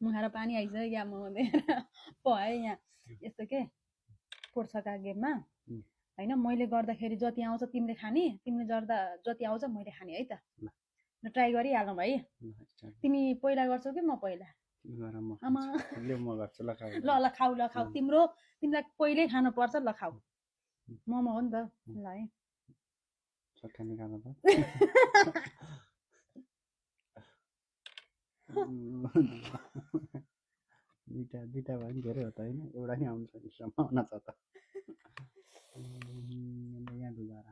मुखाएर पानी आइसक्यो क्या म भयो यहाँ यस्तो के पोर्सका गेममा होइन मैले गर्दाखेरि जति आउँछ तिमीले खाने तिमीले गर्दा जति आउँछ मैले खाने है त ट्राई गरिहालौँ है तिमी पहिला गर्छौ कि म पहिला आमा ल ल खाऊ तिमीलाई पहिल्यै खानु पर्छ ल खाऊ मोमो हो नि त ल है दुईटा भयो नि धेरै हो त होइन एउटा नि आउँछ सम्भावना छ त यहाँ डुबाएर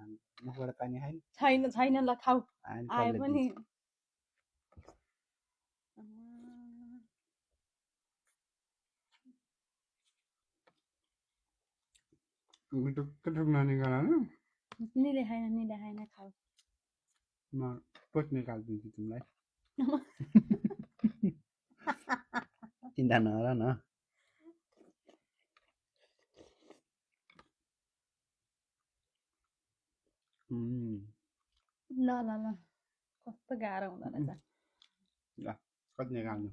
मुखबाट पानी खायो छैन ल खाऊ आए पनि निले खाएन खाऊ म पोट निकालिदिन्छु तिमीलाई चिन्ता नगर न ल ल ल कस्तो गाह्रो हुँदो रहेछ ल कति निकाल्नु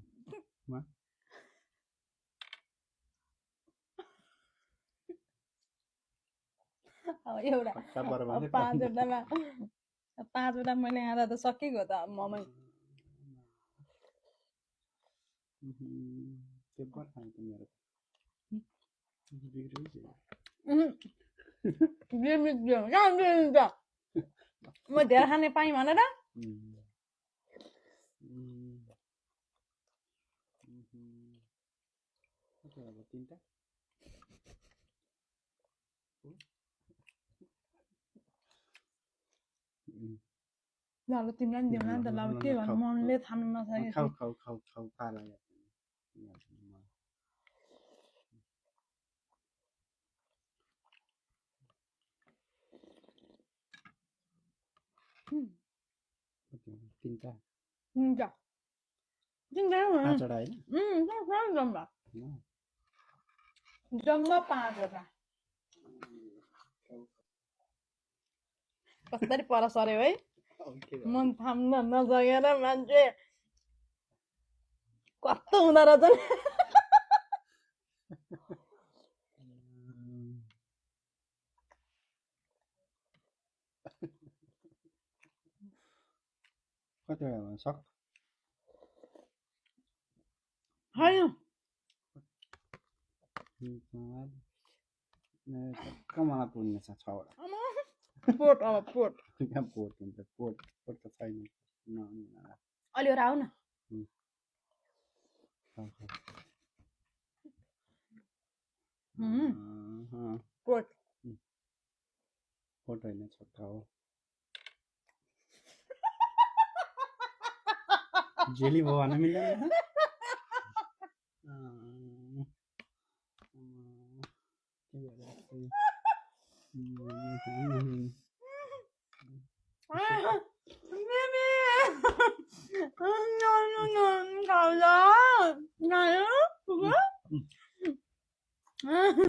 अब एउटा पाँचवटा मैले खाँदा त सकिएको त मोमो म धेरै खाने पाएँ भनेर ल तिमीलाई पनि दिउँ न त ल के गर्नु मनले थाम्नु नसकेको तिनवटा जम्मा 5वटा कसरी पर सर्यो है मन थाम्न नसकेर मान्छे कस्तो हुँदो रहेछ कतिवटा सक मलाई पुग्ने छ 6वटा पोट हुन्छ पोट त छैन अलि आऊ न पोट होइन छोटा हो जेली भयो भन्न मिल्दैन No,